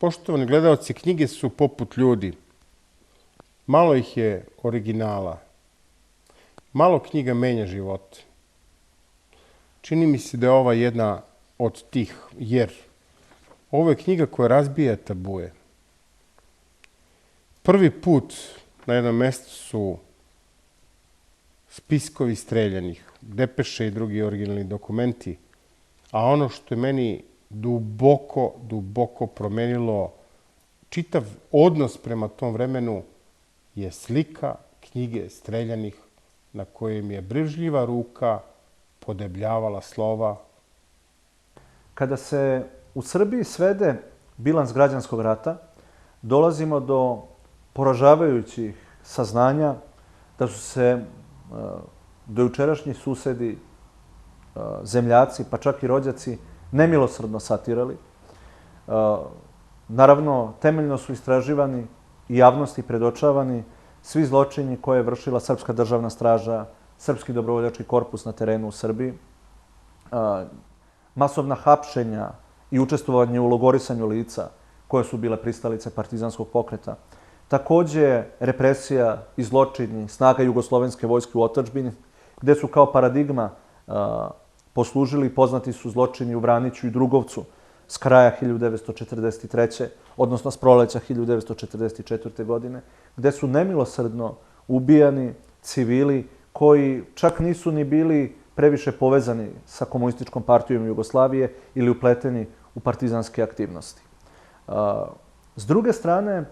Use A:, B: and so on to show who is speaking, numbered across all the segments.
A: Poštovani gledalci, knjige su poput ljudi. Malo ih je originala. Malo knjiga menja život. Čini mi se da je ova jedna od tih, jer ovo je knjiga koja razbija tabuje. Prvi put na jednom mestu su spiskovi streljanih, depeše i drugi originalni dokumenti, a ono što je meni duboko promenilo čitav odnos prema tom vremenu je slika knjige streljanih na kojem je brižljiva ruka podebljavala slova.
B: Kada se u Srbiji svede bilans građanskog rata, dolazimo do poražavajućih saznanja da su se dojučerašnji susedi, zemljaci, pa čak i rođaci, nemilosrdno satirali. Naravno, temeljno su istraživani i javnosti predočavani svi zločini koje je vršila Srpska državna straža, Srpski dobrovoljački korpus na terenu u Srbiji, masovna hapšenja i učestvovanje u logorisanju lica koje su bile pristalice partizanskog pokreta. Takođe, represija i zločini snaga jugoslovenske vojske u otadžbini, gde su kao paradigma poslužili i poznati su zločini u Vraniću i Drugovcu s kraja 1943. odnosno s proleća 1944. godine, gde su nemilosrdno ubijani civili koji čak nisu ni bili previše povezani sa Komunističkom partijom Jugoslavije ili upleteni u partizanske aktivnosti. S druge strane,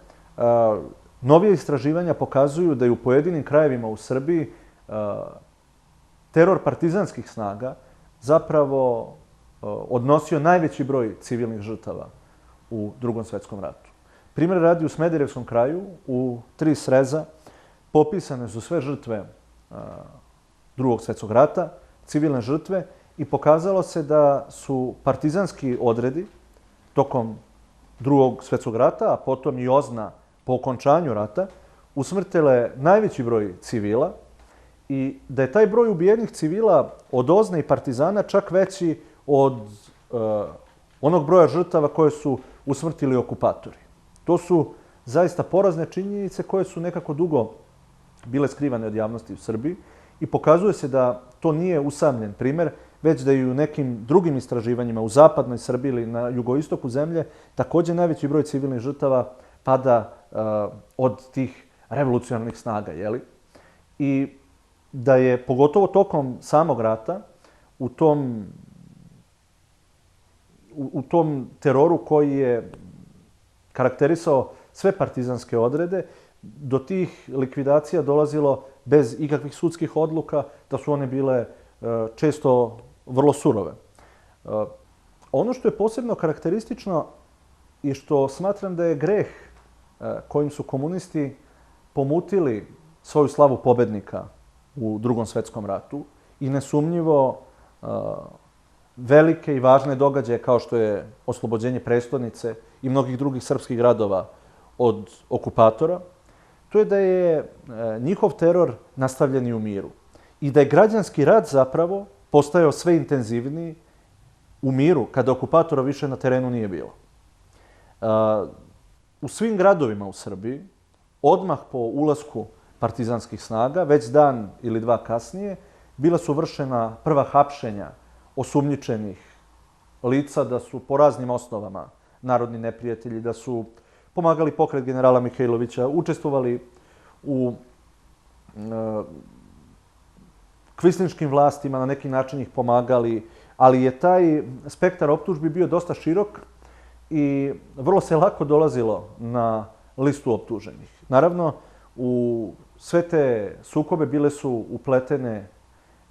B: novije istraživanja pokazuju da je u pojedinim krajevima u Srbiji teror partizanskih snaga zapravo odnosio najveći broj civilnih žrtava u Drugom svetskom ratu. Primjer radi, u Smederevskom kraju, u 3 sreza, popisane su sve žrtve Drugog svetskog rata, civilne žrtve, i pokazalo se da su partizanski odredi tokom Drugog svetskog rata, a potom i OZNA po okončanju rata, usmrtile najveći broj civila i da je taj broj ubijenih civila od OZNA i partizana čak veći od onog broja žrtava koje su usmrtili okupatori. To su zaista porazne činjenice koje su nekako dugo bile skrivane od javnosti u Srbiji i pokazuje se da to nije usamljen primer, već da i u nekim drugim istraživanjima u zapadnoj Srbiji ili na jugoistoku zemlje takođe najveći broj civilnih žrtava pada od tih revolucionarnih snaga, jeli? I da je pogotovo tokom samog rata u tom teroru koji je karakterisao sve partizanske odrede, do tih likvidacija dolazilo bez ikakvih sudskih odluka, da su one bile često vrlo surove. Ono što je posebno karakteristično i što smatram da je greh kojim su komunisti pomutili svoju slavu pobednika u Drugom svetskom ratu i nesumnjivo velike i važne događaje kao što je oslobođenje prestonice i mnogih drugih srpskih gradova od okupatora, to je da je njihov teror nastavljen i u miru. I da je građanski rat zapravo postajao sve intenzivniji u miru, kada okupatora više na terenu nije bilo. U svim gradovima u Srbiji, odmah po ulasku partizanskih snaga, već dan ili dva kasnije, bila su vršena prva hapšenja osumnjičenih lica da su po raznim osnovama narodni neprijatelji, da su pomagali pokret generala Mihajlovića, učestvovali u kvislinškim vlastima, na neki način ih pomagali, ali je taj spektar optužbi bio dosta širok i vrlo se lako dolazilo na listu optuženih. Naravno, u sve te sukobe bile su upletene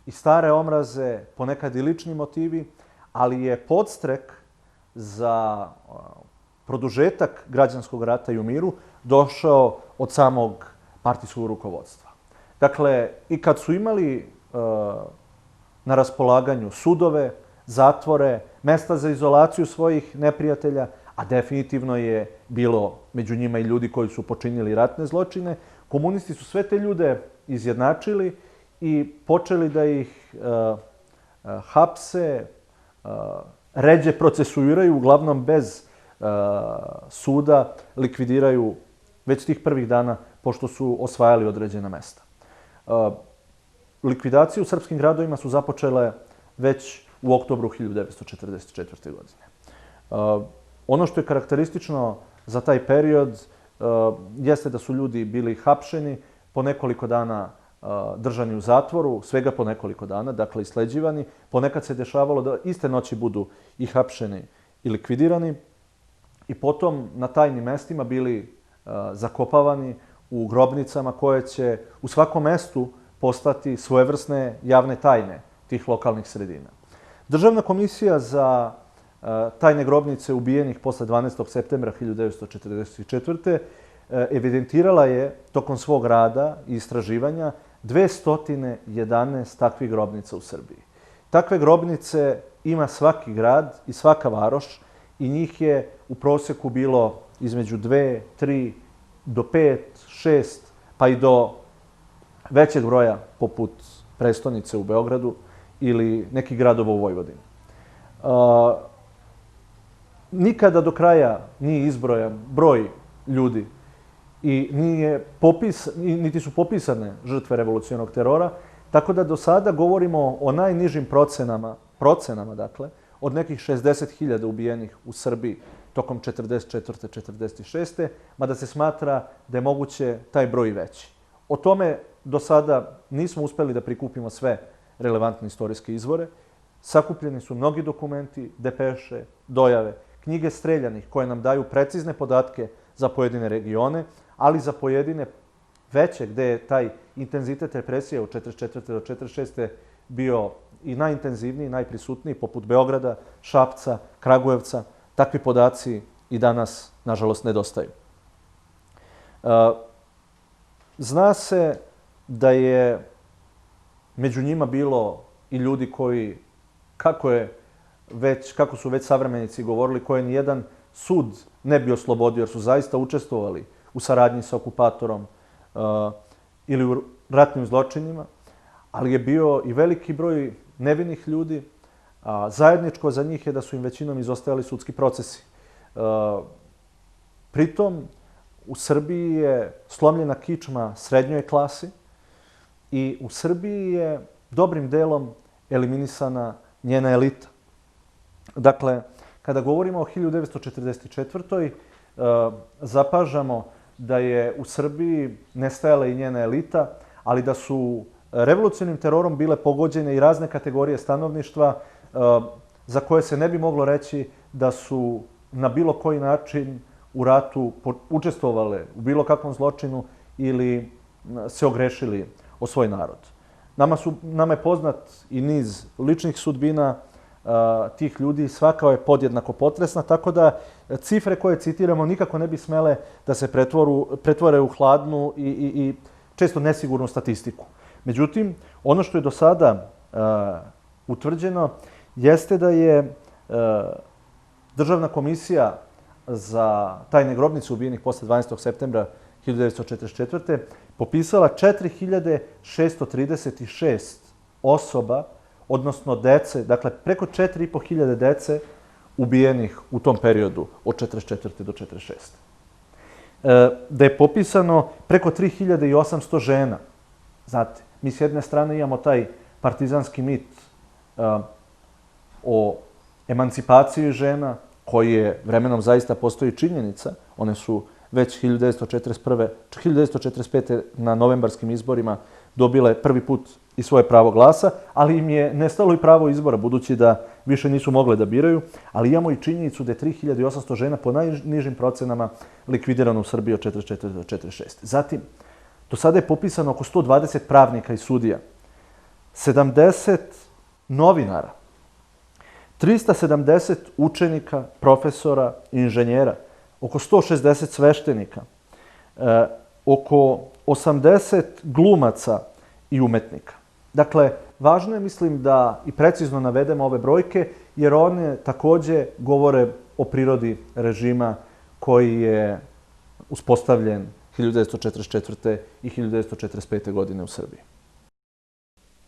B: i stare omraze, ponekad i lični motivi, ali je podstrek za produžetak građanskog rata i u miru došao od samog partijskog rukovodstva. Dakle, i kad su imali na raspolaganju sudove, zatvore, mesta za izolaciju svojih neprijatelja, a definitivno je bilo među njima i ljudi koji su počinili ratne zločine, komunisti su sve te ljude izjednačili i počeli da ih hapse, ređe procesuiraju, uglavnom bez suda likvidiraju već tih prvih dana pošto su osvajali određena mesta. Likvidacije u srpskim gradovima su započele već u oktobru 1944. godine. Ono što je karakteristično za taj period jeste da su ljudi bili hapšeni, po nekoliko dana držani u zatvoru, svega po nekoliko dana, dakle isleđivani. Ponekad se dešavalo da iste noći budu i hapšeni i likvidirani i potom na tajnim mestima bili zakopavani u grobnicama koje će u svakom mestu postati svojevrsne javne tajne tih lokalnih sredina. Državna komisija za tajne grobnice ubijenih posle 12. septembra 1944. Evidentirala je tokom svog rada i istraživanja 211 takvih grobnica u Srbiji. Takve grobnice ima svaki grad i svaka varoš i njih je u proseku bilo između 2, 3, do 5, 6, pa i do većeg broja poput prestonice u Beogradu ili nekih gradova u Vojvodini. Nikada do kraja nije izbrojan broj ljudi i niti su popisane žrtve revolucionarnog terora, tako da do sada govorimo o najnižim procenama dakle, od nekih 60.000 ubijenih u Srbiji tokom 44. 46. mada se smatra da je moguće taj broj veći. O tome do sada nismo uspeli da prikupimo sve relevantne istorijske izvore. Sakupljeni su mnogi dokumenti, depeše, dojave, knjige streljanih koje nam daju precizne podatke za pojedine regione, ali za pojedine veće gde je taj intenzitet represije od 44. do 46. bio i najintenzivniji, i najprisutniji, poput Beograda, Šapca, Kragujevca. Takvi podaci i danas, nažalost, nedostaju. Zna se da je među njima bilo i ljudi koji, kako su već savremenici govorili, koje nijedan sud ne bi oslobodio, jer su zaista učestvovali u saradnji sa okupatorom ili u ratnim zločinima, ali je bio i veliki broj nevinih ljudi. Zajedničko za njih je da su im većinom izostajali sudski procesi. Pritom, u Srbiji je slomljena kičma srednjoj klasi i u Srbiji je dobrim delom eliminisana njena elita. Dakle, kada govorimo o 1944. Zapažamo da je u Srbiji nestajala i njena elita, ali da su revolucionarnim terorom bile pogođene i razne kategorije stanovništva za koje se ne bi moglo reći da su na bilo koji način u ratu učestvovale u bilo kakvom zločinu ili se ogrešili o svoj narod. Nama je poznat i niz ličnih sudbina tih ljudi, svaka je podjednako potresna, tako da cifre koje citiramo nikako ne bi smele da se pretvore u hladnu i često nesigurnu statistiku. Međutim, ono što je do sada utvrđeno jeste da je Državna komisija za tajne grobnice ubijenih posle 12. septembra 1944. popisala 4.636 osoba, odnosno dece, dakle preko 4.500 dece ubijenih u tom periodu od 1944. do 1946. Da je popisano preko 3.800 žena. Znate, mi s jedne strane imamo taj partizanski mit o emancipaciji žena, koji je vremenom zaista postoji činjenica. One su već 1945. na novembarskim izborima dobile prvi put i svoje pravo glasa, ali im je nestalo i pravo izbora, budući da više nisu mogle da biraju, ali imamo i činjenicu da je 3.800 žena po najnižim procenama likvidirano u Srbiji od 1944. do 1946. Zatim, do sada je popisano oko 120 pravnika i sudija, 70 novinara, 370 učenika, profesora i inženjera, oko 160 sveštenika, oko 80 glumaca i umetnika. Dakle, važno je, mislim, da i precizno navedemo ove brojke, jer one takođe govore o prirodi režima koji je uspostavljen 1944. i 1945. godine u Srbiji.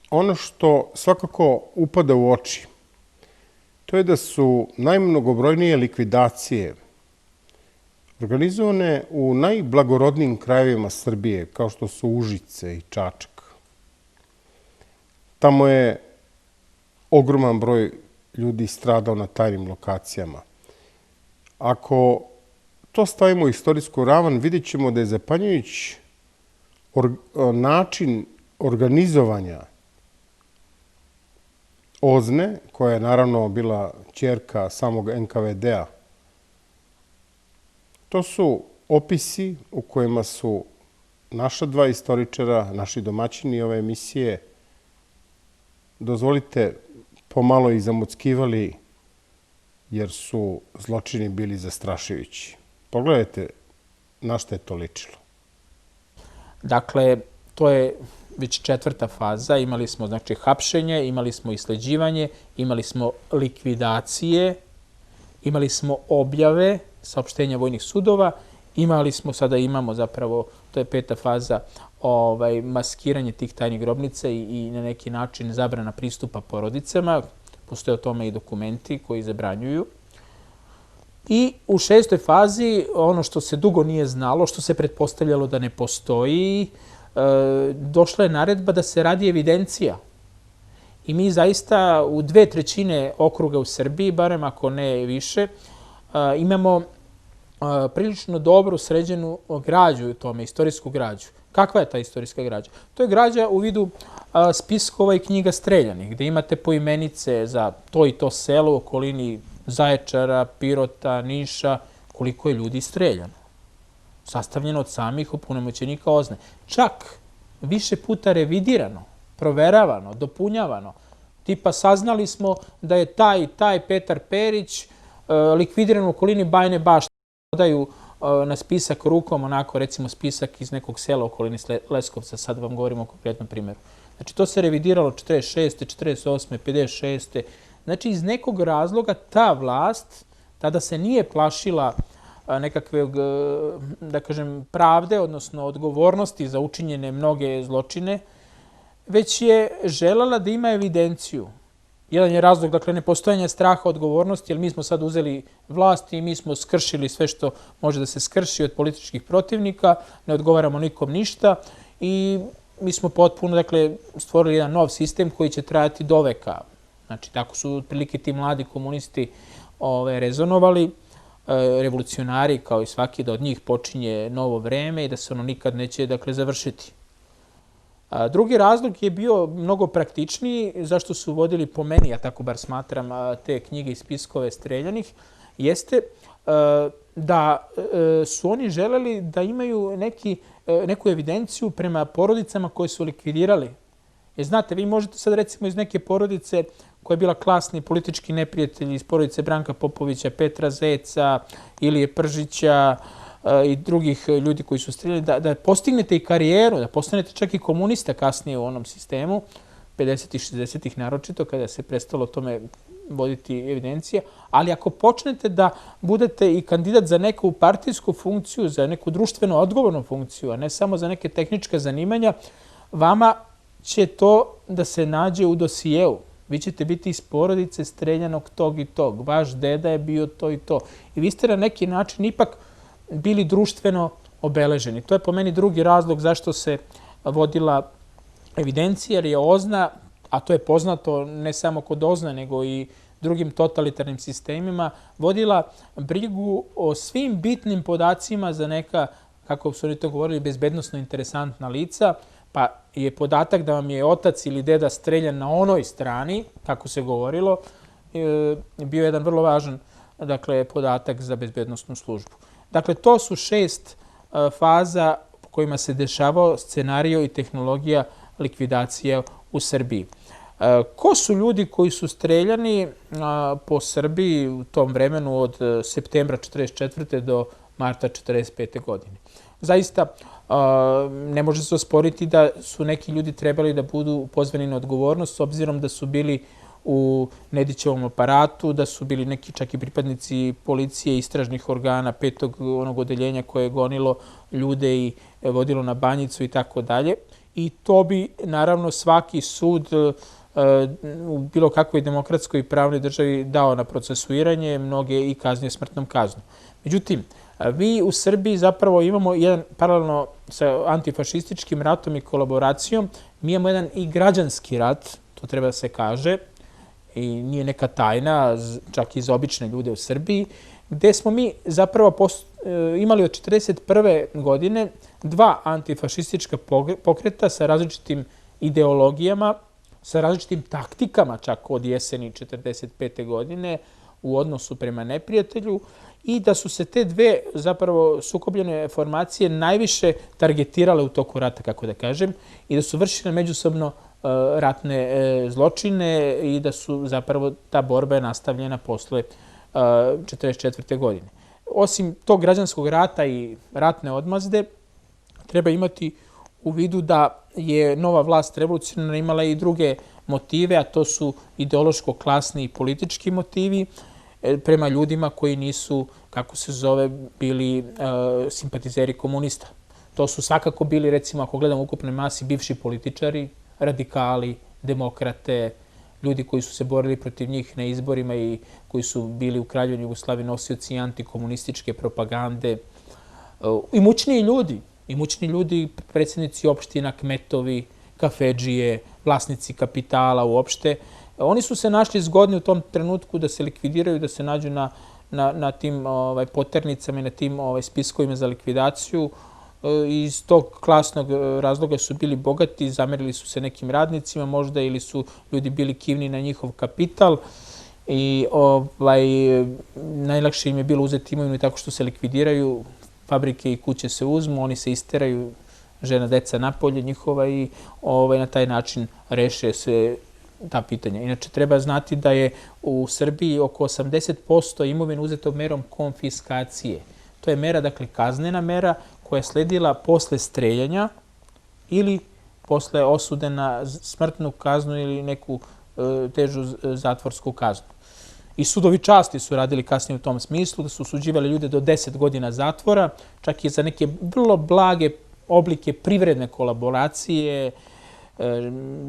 A: Ono što svakako upada u oči, to je da su najmnogobrojnije likvidacije organizovane u najblagorodnijim krajevima Srbije, kao što su Užice i Čačak. Tamo je ogroman broj ljudi stradao na tajnim lokacijama. Ako to stavimo u istorijsku ravan, vidjet ćemo da je zapanjujući način organizovanja OZNE, koja je naravno bila ćerka samog NKVD-a. To su opisi u kojima su naša dva istoričara, naši domaćini ove emisije, dozvolite, pomalo i zamuckivali, jer su zločini bili zastrašujući. Pogledajte na šta je to ličilo.
C: Dakle, to je već 4. faza. Imali smo znači hapšenje, imali smo isleđivanje, imali smo likvidacije, imali smo objave, saopštenja vojnih sudova, sada imamo zapravo, to je 5. faza, maskiranje tih tajnih grobnica i na neki način zabrana pristupa porodicama. Postoje o tome i dokumenti koji zabranjuju. I u 6. fazi, ono što se dugo nije znalo, što se pretpostavljalo da ne postoji, došla je naredba da se radi evidencija. I mi zaista u 2/3 okruga u Srbiji, barem ako ne više, imamo prilično dobro sređenu građu u tome, istorijsku građu. Kakva je ta istorijska građa? To je građa u vidu spiskova i knjiga streljanih, gde imate poimenice za to i to selo u okolini Zaječara, Pirota, Niša, koliko je ljudi streljano. Sastavljeno od samih opunomoćenika OZNE. Čak više puta revidirano, proveravano, dopunjavano. Tipa, saznali smo da je taj Petar Perić likvidiran u okolini Bajine Bašte. Dodaju na spisak rukom, onako, recimo, spisak iz nekog sela u okolini Leskovca. Sad vam govorimo o konkretnom primjeru. Znači, to se revidiralo 46. 48. 56. Znači, iz nekog razloga ta vlast tada se nije plašila nekakve, da kažem, pravde, odnosno odgovornosti za učinjene mnoge zločine, već je želela da ima evidenciju. Jedan je razlog, dakle, nepostojanja straha odgovornosti, jer mi smo sad uzeli vlast i mi smo skršili sve što može da se skrši od političkih protivnika, ne odgovaramo nikom ništa i mi smo potpuno, dakle, stvorili jedan nov sistem koji će trajati do veka. Znači, tako su otprilike ti mladi komunisti rezonovali, revolucionari, kao i svaki, da od njih počinje novo vreme i da se ono nikad neće, dakle, završiti. Drugi razlog je bio mnogo praktičniji, zašto su vodili, po meni, ja tako bar smatram, te knjige i spiskove streljanih, jeste da su oni želeli da imaju neku evidenciju prema porodicama koje su likvidirali. Jer znate, vi možete sad recimo iz neke porodice koja je bila klasni politički neprijatelj, iz porodice Branka Popovića, Petra Zeca, Ilije Pržića i drugih ljudi koji su streljali, da postignete i karijeru, da postanete čak i komunista kasnije u onom sistemu, 50-ih, 60-ih naročito, kada se prestalo tome voditi evidencija, ali ako počnete da budete i kandidat za neku partijsku funkciju, za neku društveno odgovornu funkciju, a ne samo za neke tehnička zanimanja, vama će to da se nađe u dosijeu. Vi ćete biti iz porodice streljanog tog i tog. Vaš deda je bio to i to. I vi ste na neki način ipak bili društveno obeleženi. To je po meni drugi razlog zašto se vodila evidencija, jer je OZNA, a to je poznato ne samo kod OZNA, nego i drugim totalitarnim sistemima, vodila brigu o svim bitnim podacima za neka, kako su oni to govorili, bezbednosno interesantna lica, pa je podatak da vam je otac ili deda streljan na onoj strani, tako se govorilo, bio jedan vrlo važan, dakle, podatak za bezbednosnu službu. Dakle, to su 6 faza po kojima se dešavao scenario i tehnologija likvidacije u Srbiji. Ko su ljudi koji su streljani po Srbiji u tom vremenu od septembra 1944. do marta 1945. godine? Zaista, ne može se osporiti da su neki ljudi trebali da budu pozvani na odgovornost, s obzirom da su bili u Nedićevom aparatu, da su bili neki čak i pripadnici policije, istražnih organa, 5. onog odeljenja koje je gonilo ljude i vodilo na Banjicu i tako dalje. I to bi, naravno, svaki sud u bilo kakvoj demokratskoj i pravnoj državi dao na procesuiranje, mnoge i kaznio smrtnom kaznom. Međutim, mi u Srbiji zapravo imamo jedan, paralelno sa antifašističkim ratom i kolaboracijom, mi imamo jedan i građanski rat, to treba da se kaže, i nije neka tajna, čak i za obične ljude u Srbiji, gde smo mi zapravo imali od 1941. godine dva antifašistička pokreta sa različitim ideologijama, sa različitim taktikama čak od jeseni 1945. godine u odnosu prema neprijatelju i da su se te dve zapravo sukobljene formacije najviše targetirale u toku rata, kako da kažem, i da su vršile međusobno ratne zločine i da su zapravo ta borba je nastavljena posle 1944. godine. Osim tog građanskog rata i ratne odmazde, treba imati u vidu da je nova vlast revolucionarna imala i druge motive, a to su ideološko-klasni i politički motivi prema ljudima koji nisu, kako se zove, bili simpatizeri komunista. To su svakako bili, recimo, ako gledamo u ukupnoj masi, bivši političari, radikali, demokrate, ljudi koji su se borili protiv njih na izborima i koji su bili u Kraljevini Jugoslaviji nosioci antikomunističke propagande. Imućniji ljudi, predsjednici opština, kmetovi, kafedžije, vlasnici kapitala uopšte. Oni su se našli zgodni u tom trenutku da se likvidiraju, da se nađu na tim poternicama i na tim spiskovima za likvidaciju. Iz tog klasnog razloga su bili bogati, zamerili su se nekim radnicima možda ili su ljudi bili kivni na njihov kapital i najlakše im je bilo uzeti imovinu tako što se likvidiraju, fabrike i kuće se uzmu, oni se isteraju, žena, deca napolje njihova i na taj način reše se ta pitanja. Inače, treba znati da je u Srbiji oko 80% imovine uzeto merom konfiskacije. To je mera, dakle, kaznena mera koja je sledila posle streljanja ili posle osude na smrtnu kaznu ili neku težu zatvorsku kaznu. I sudovi časti su radili kasnije u tom smislu, da su osuđivali ljude do 10 godina zatvora, čak i za neke vrlo blage oblike privredne kolaboracije,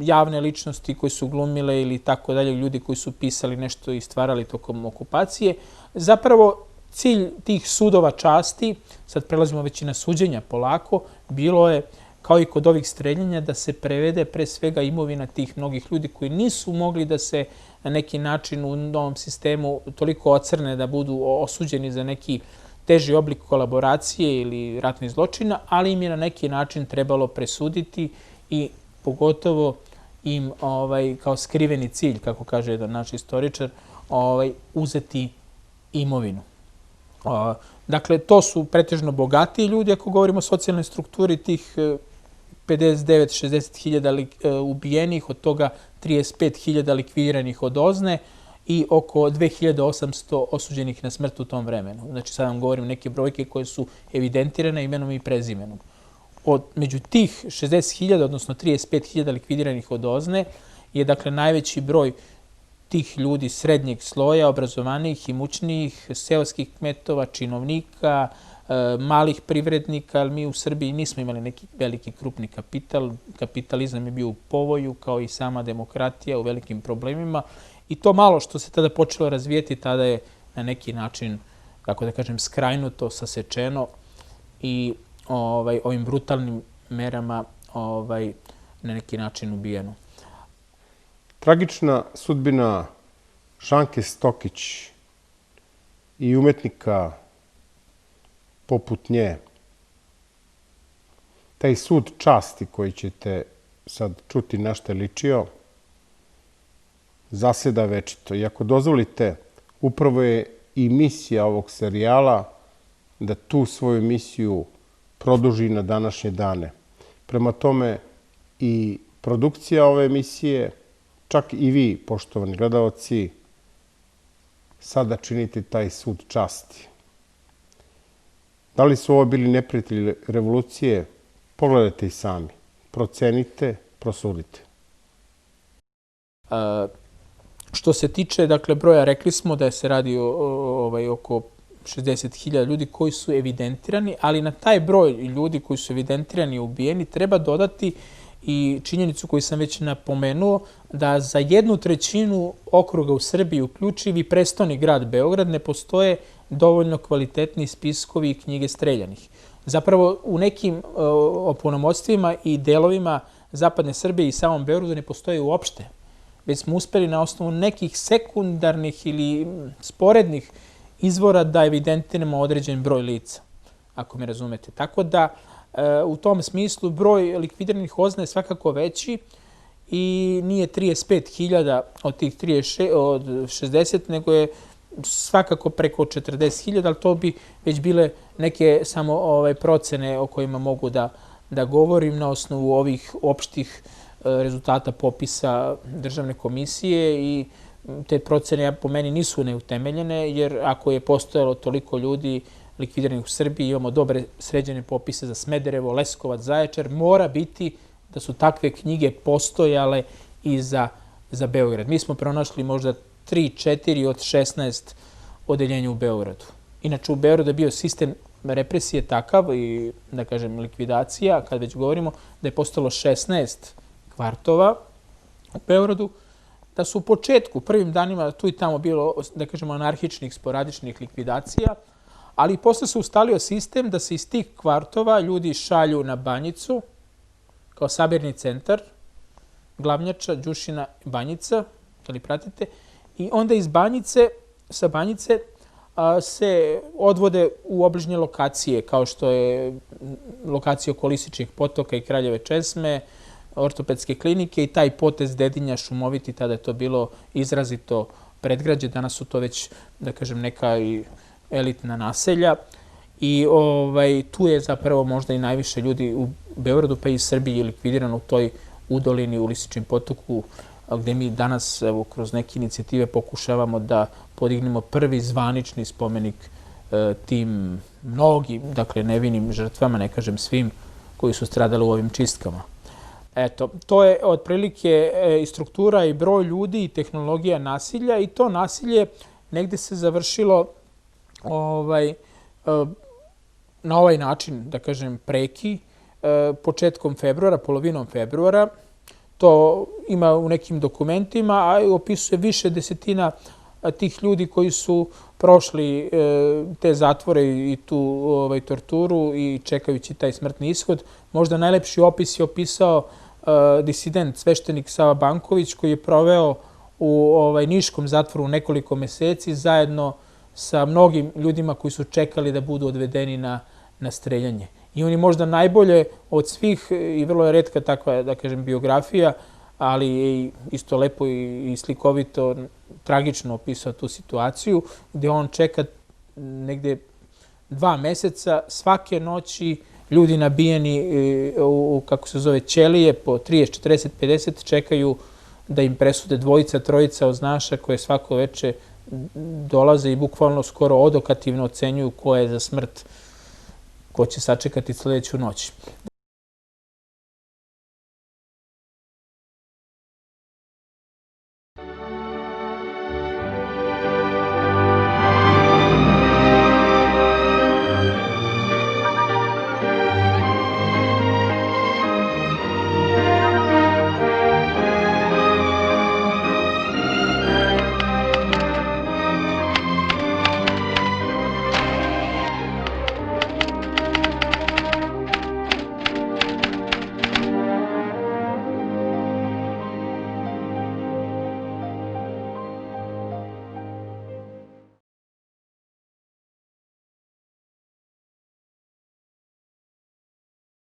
C: javne ličnosti koji su glumile ili tako dalje, ljudi koji su pisali nešto i stvarali tokom okupacije. Zapravo, cilj tih sudova časti, sad prelazimo već i na suđenja polako, bilo je, kao i kod ovih streljanja, da se prevede pre svega imovina tih mnogih ljudi koji nisu mogli da se na neki način u novom sistemu toliko ocrne da budu osuđeni za neki teži oblik kolaboracije ili ratnih zločina, ali im je na neki način trebalo presuditi i pogotovo im kao skriveni cilj, kako kaže jedan naš istoričar, uzeti imovinu. Dakle, to su pretežno bogatiji ljudi, ako govorimo o socijalnoj strukturi tih 59-60 hiljada ubijenih, od toga 35 hiljada likvidiranih od OZNE i oko 2800 osuđenih na smrt u tom vremenu. Znači, sad vam govorim neke brojke koje su evidentirane imenom i prezimenom. Među tih 60 hiljada, odnosno 35 hiljada likvidiranih od OZNE, je dakle najveći broj tih ljudi srednjeg sloja, obrazovanijih, imućnijih, seoskih kmetova, činovnika, malih privrednika, ali mi u Srbiji nismo imali neki veliki krupni kapital. Kapitalizam je bio u povoju, kao i sama demokratija, u velikim problemima. I to malo što se tada počelo razvijeti, tada je na neki način, kako da kažem, skrajnuto, sasečeno i ovim brutalnim merama na neki način ubijeno.
A: Tragična sudbina Žanke Stokić i umetnika poput nje, taj sud časti koji ćete sad čuti na šta je ličio, zaseda večito. I ako dozvolite, upravo je i misija ovog serijala da tu svoju misiju produži na današnje dane. Prema tome i produkcija ove emisije, čak i vi, poštovani gledalci, sada činite taj sud časti. Da li su ovo bili neprijatelji revolucije? Pogledajte i sami. Procenite, prosudite.
C: Što se tiče, dakle, broja, rekli smo da se radi oko 60.000 ljudi koji su evidentirani, ali na taj broj ljudi koji su evidentirani i ubijeni treba dodati i činjenicu koju sam već napomenuo, da za 1/3 okruga u Srbiji, uključivi prestoni grad Beograd, ne postoje dovoljno kvalitetni spiskovi i knjige streljanih. Zapravo, u nekim opunomodstvima i delovima zapadne Srbije i samom Beogradu ne postoje uopšte. Već smo uspeli na osnovu nekih sekundarnih ili sporednih izvora da evidentiramo određen broj lica, ako me razumete. Tako da, u tom smislu, broj likvidiranih OZNA je svakako veći i nije 35.000 od tih 60, nego je svakako preko 40.000, ali to bi već bile neke samo procene o kojima mogu da govorim na osnovu ovih opštih rezultata popisa državne komisije i te procene po meni nisu neutemeljene, jer ako je postojalo toliko ljudi likvidiranih u Srbiji, imamo dobre sređene popise za Smederevo, Leskovac, Zaječar, mora biti da su takve knjige postojale i za Beograd. Mi smo pronašli možda 3-4 od 16 odeljenja u Beogradu. Inače, u Beogradu je bio sistem represije takav i, da kažem, likvidacija, kad već govorimo, da je postalo 16 kvartova u Beogradu, da su u početku, prvim danima, tu i tamo bilo, da kažemo, anarhičnih, sporadičnih likvidacija, ali posle se ustalio sistem da se iz tih kvartova ljudi šalju na Banjicu, kao sabirni centar, Glavnjača, Đušina, Banjica, da li pratite, i onda iz Banjice, sa Banjice, se odvode u obližnje lokacije, kao što je lokacija oko Lisičnih potoka i Kraljeve česme, ortopedske klinike i taj potez Dedinja, Šumoviti, tada je to bilo izrazito predgrađe, danas su to već, da kažem, neka i elitna naselja i tu je zapravo možda i najviše ljudi u Beogradu pa i Srbiji likvidirano u toj udolini u Lisičnim potoku, gde mi danas kroz neke inicijative pokušavamo da podignemo prvi zvanični spomenik tim mnogim, dakle nevinim žrtvama, ne kažem svim, koji su stradali u ovim čistkama. Eto, to je otprilike i struktura i broj ljudi i tehnologija nasilja i to nasilje negde se završilo na ovaj način, da kažem, preki, početkom februara, polovinom februara. To ima u nekim dokumentima, a opisuje više desetina tih ljudi koji su prošli te zatvore i tu torturu i čekajući taj smrtni ishod. Možda najlepši opis je opisao disident, sveštenik Sava Banković, koji je proveo u niškom zatvoru nekoliko meseci zajedno sa mnogim ljudima koji su čekali da budu odvedeni na streljanje. I on je možda najbolje od svih i vrlo je retka takva, da kažem, biografija, ali je isto lepo i slikovito, tragično opisao tu situaciju, gde on čeka negde 2 meseca, svake noći ljudi nabijeni u, kako se zove, ćelije po 30, 40, 50, čekaju da im presude 2, 3 oznaša koje svako veče dolaze i bukvalno skoro odokativno ocenjuju ko je za smrt, ko će sačekati sledeću noć.